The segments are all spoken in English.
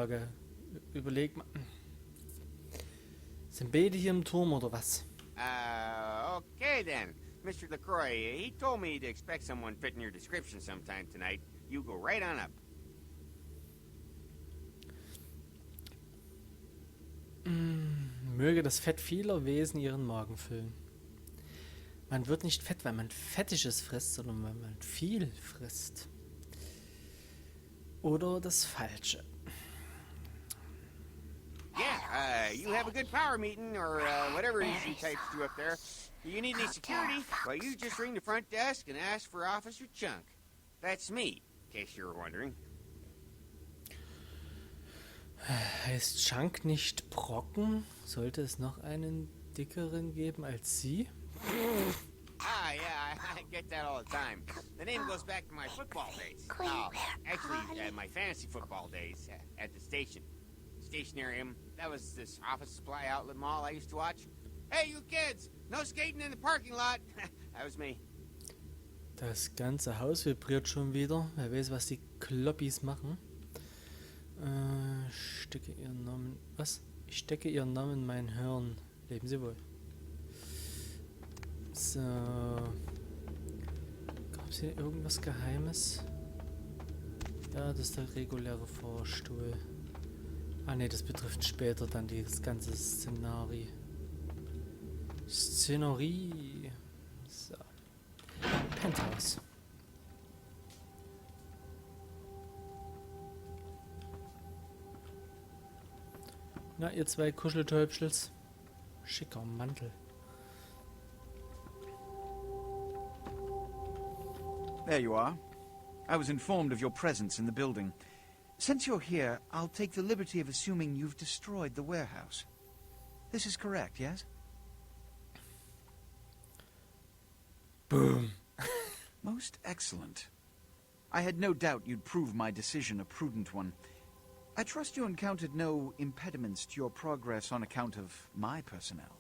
Frage. Überleg mal. Sind beide hier im Turm oder was? Okay then. Mr. LaCroix, he told me to expect someone fitting your description sometime tonight. You go right on up. Möge das Fett vieler Wesen ihren Magen füllen. Man wird nicht fett, weil man Fettisches frisst, sondern weil man viel frisst. Oder das Falsche. Yeah, you have a good power meeting, or whatever it is you types do up there. Do you need any security? Well, you just ring the front desk and ask for Officer Chunk. That's me, in case you were wondering. Heißt Chunk nicht Brocken? Sollte es noch einen dickeren geben als sie? Ah, yeah, I get that all the time. The name goes back to my football days. Oh, actually, my fantasy football days at the station. Stationarium. That was this office supply outlet mall I used to watch. Hey, you kids! No skating in the parking lot! That was me. Das ganze Haus vibriert schon wieder. Wer weiß, was die Kloppis machen. Stecke ihren Namen... Was? Ich stecke ihren Namen in mein Hirn. Leben Sie wohl. So. Gab es hier irgendwas Geheimes? Ja, das ist der reguläre Fahrstuhl. Ah ne, das betrifft später dann das ganze Szenario. So. Penthouse. Na, ihr zwei Kuscheltäubschels. Schicker Mantel. There you are. I was informed of your presence in the building. Since you're here, I'll take the liberty of assuming you've destroyed the warehouse. This is correct, yes? Boom. Most excellent. I had no doubt you'd prove my decision a prudent one. I trust you encountered no impediments to your progress on account of my personnel.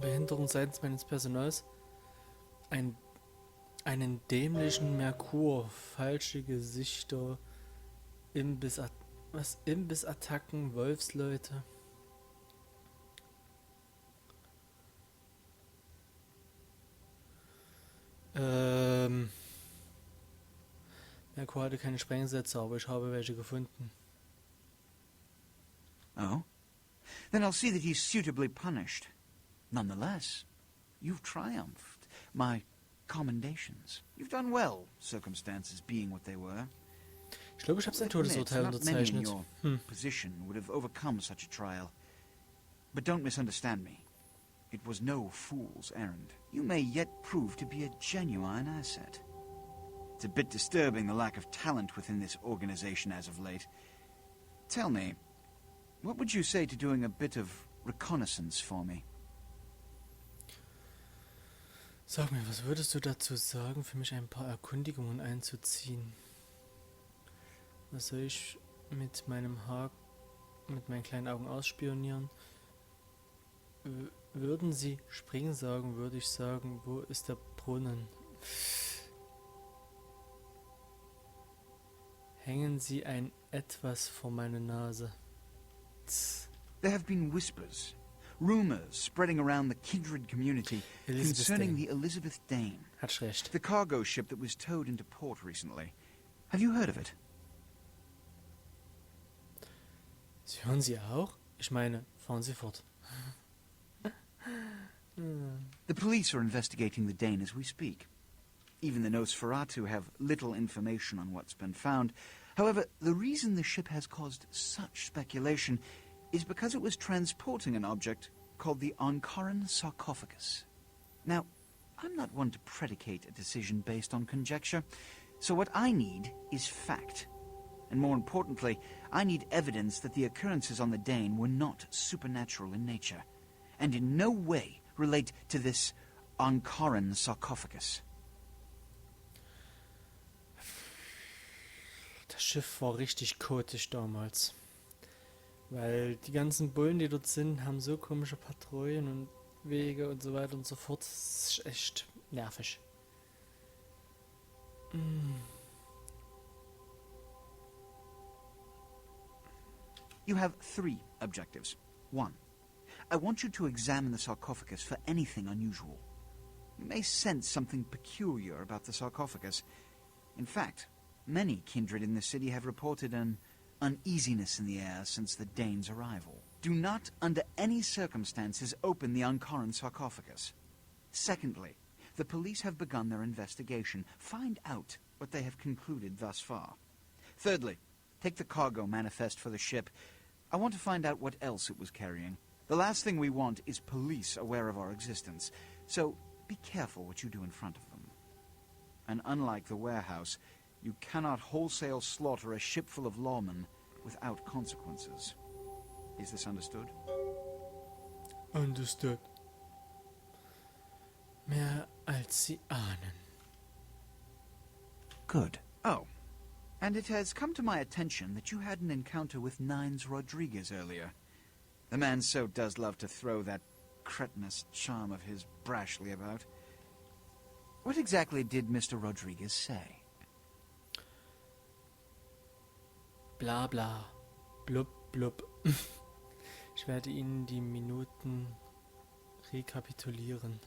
Behinderung seitens meines Personals. Einen dämlichen Merkur, falsche Gesichter, Imbiss-Attacken, Wolfsleute. Merkur hatte keine Sprengsätze, aber ich habe welche gefunden. Oh? Then I'll see that he's suitably punished. Nonetheless, you've triumphed. My commendations. You've done well, circumstances being what they were. Ich glaube, ich habe sein Todesurteil unterzeichnet. Your position would have overcome such a trial. But don't misunderstand me. It was no fool's errand. You may yet prove to be a genuine asset. It's a bit disturbing, the lack of talent within this organization as of late. Tell me, what would you say to doing a bit of reconnaissance for me? Sag mir, was würdest du dazu sagen, für mich ein paar Erkundigungen einzuziehen? Was soll ich mit meinen kleinen Augen ausspionieren? Würden Sie springen sagen, würde ich sagen, wo ist der Brunnen? Hängen Sie ein Etwas vor meine Nase. There have been whispers, rumors spreading around the kindred community concerning the Elizabeth Dane, Hat recht. the cargo ship that was towed into port recently. Have you heard of it? Sie hören Sie auch? Ich meine, fahren Sie fort. The police are investigating the Dane as we speak. Even the Nosferatu have little information on what's been found. However, the reason the ship has caused such speculation is because it was transporting an object called the Anachon sarcophagus. Now, I'm not one to predicate a decision based on conjecture, so what I need is fact. And more importantly, I need evidence that the occurrences on the Dane were not supernatural in nature, and in no way relate to this Anachon sarcophagus. Das Schiff war richtig kotisch damals. Weil die ganzen Bullen, die dort sind, haben so komische Patrouillen und Wege und so weiter und so fort. Das ist echt nervig. You have 3 objectives. 1. I want you to examine the sarcophagus for anything unusual. You may sense something peculiar about the sarcophagus. In fact, many kindred in the city have reported an uneasiness in the air since the Danes' arrival. Do not, under any circumstances, open the Anachon sarcophagus. Secondly, the police have begun their investigation. Find out what they have concluded thus far. Thirdly, take the cargo manifest for the ship. I want to find out what else it was carrying. The last thing we want is police aware of our existence, so be careful what you do in front of them. And unlike the warehouse, you cannot wholesale slaughter a ship full of lawmen without consequences. Is this understood? Understood. Mehr als Sie ahnen. Good. Oh, and it has come to my attention that you had an encounter with Nines Rodriguez earlier. The man so does love to throw that cretinous charm of his brashly about. What exactly did Mr. Rodriguez say? Bla bla. Blub blub. Ich werde Ihnen die Minuten rekapitulieren.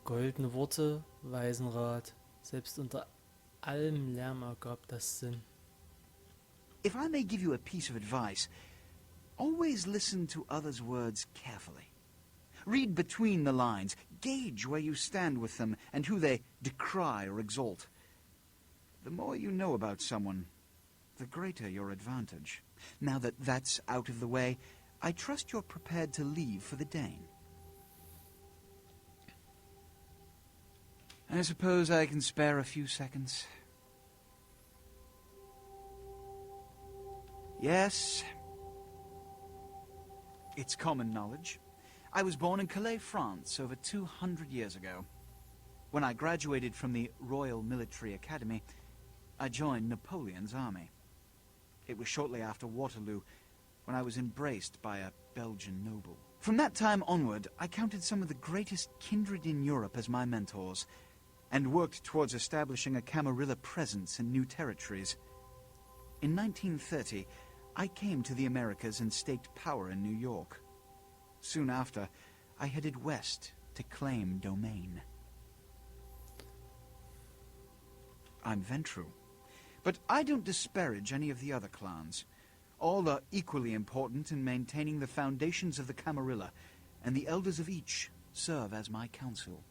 Goldene Worte, Weisenrat. Selbst unter allem Lärm ergab das Sinn. If I may give you a piece of advice, always listen to others' words carefully. Read between the lines, gauge where you stand with them and who they decry or exalt. The more you know about someone, the greater your advantage. Now that that's out of the way, I trust you're prepared to leave for the Dane. I suppose I can spare a few seconds. Yes. It's common knowledge. I was born in Calais, France, over 200 years ago. When I graduated from the Royal Military Academy, I joined Napoleon's army. It was shortly after Waterloo, when I was embraced by a Belgian noble. From that time onward, I counted some of the greatest kindred in Europe as my mentors, and worked towards establishing a Camarilla presence in new territories. In 1930, I came to the Americas and staked power in New York. Soon after, I headed west to claim domain. I'm Ventru, but I don't disparage any of the other clans. All are equally important in maintaining the foundations of the Camarilla, and the elders of each serve as my council.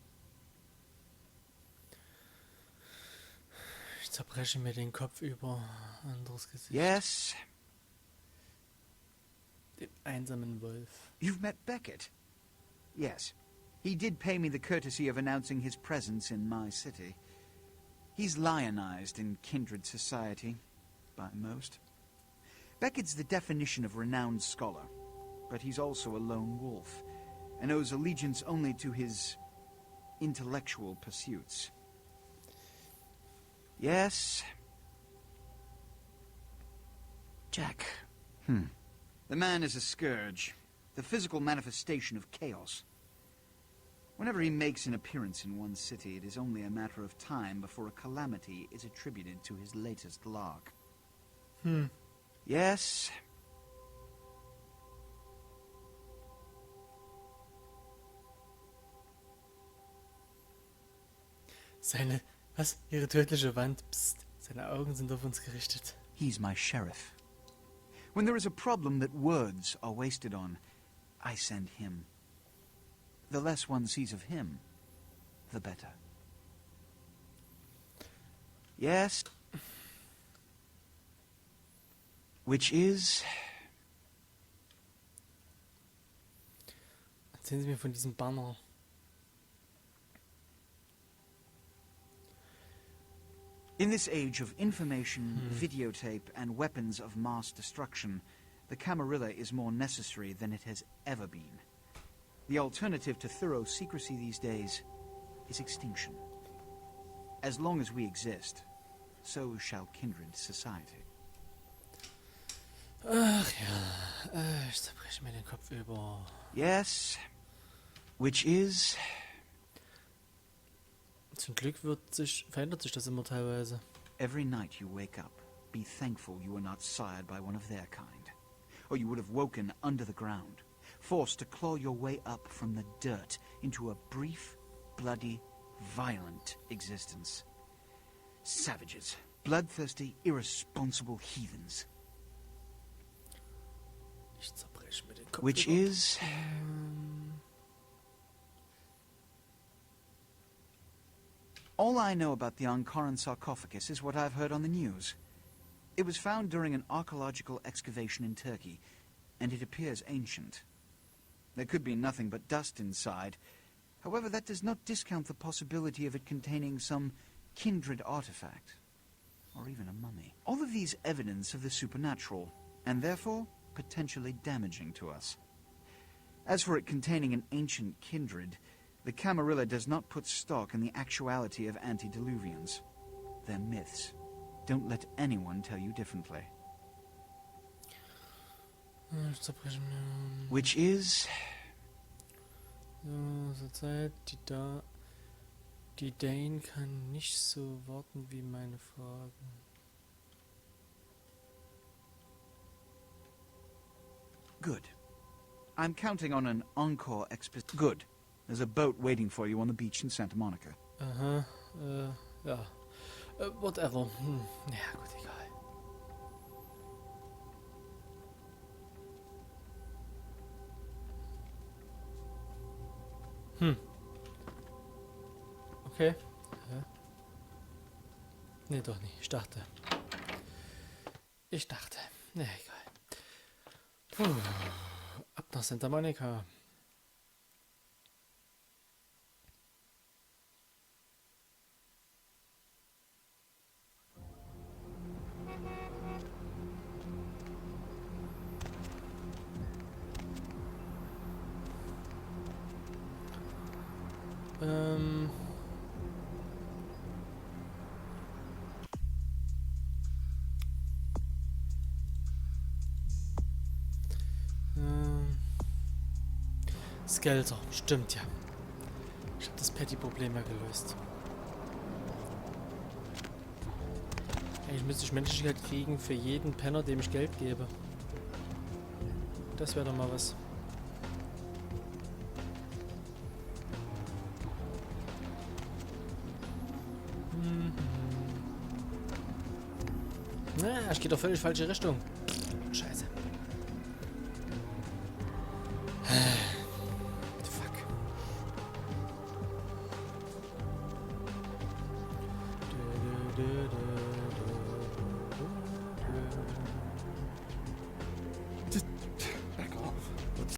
Ich zerbreche mir den Kopf über anderes Gesicht. Yes? Den einsamen Wolf. You've met Beckett? Yes. He did pay me the courtesy of announcing his presence in my city. He's lionized in kindred society, by most. Beckett's the definition of renowned scholar, but he's also a lone wolf, and owes allegiance only to his intellectual pursuits. Yes? Jack. The man is a scourge, the physical manifestation of chaos. Whenever he makes an appearance in one city, it is only a matter of time before a calamity is attributed to his latest lark. Yes? Ihre tödliche Wand, psst, seine Augen sind auf uns gerichtet. He's my sheriff. When there is a problem that words are wasted on, I send him. The less one sees of him, the better. Yes? Which is... Erzählen Sie mir von diesem Banner. In this age of information, videotape, and weapons of mass destruction, the Camarilla is more necessary than it has ever been. The alternative to thorough secrecy these days is extinction. As long as we exist, so shall kindred society. Ach ja, ich zerbreche mir den Kopf über. Yes, which is... Zum Glück verändert sich das immer teilweise. Every night you wake up, be thankful you were not sired by one of their kind, or you would have woken under the ground, forced to claw your way up from the dirt into a brief, bloody, violent existence. Savages. Bloodthirsty, irresponsible heathens. Ich zerbreche mir den Kopf. Which is... All I know about the Anachon sarcophagus is what I've heard on the news. It was found during an archaeological excavation in Turkey, and it appears ancient. There could be nothing but dust inside. However, that does not discount the possibility of it containing some kindred artifact, or even a mummy. All of these evidence of the supernatural, and therefore potentially damaging to us. As for it containing an ancient kindred, the Camarilla does not put stock in the actuality of antediluvians. They're myths. Don't let anyone tell you differently. Ich zerbreche mir... Which is... So, Zeit, die Dane kann nicht so warten wie meine Fragen. Good. I'm counting on an encore exposition. Good. There's a boat waiting for you on the beach in Santa Monica. Aha, ja. Whatever. Ja, gut, egal. Okay. Ja. Nee, doch nicht. Ich dachte. Nee, egal. Puh. Ab nach Santa Monica. Skelter, stimmt ja. Ich habe das Patty-Problem ja gelöst. Eigentlich müsste ich Menschlichkeit kriegen für jeden Penner, dem ich Geld gebe. Das wäre doch mal was. Na, ich gehe doch völlig falsche Richtung. Scheiße. Fuck.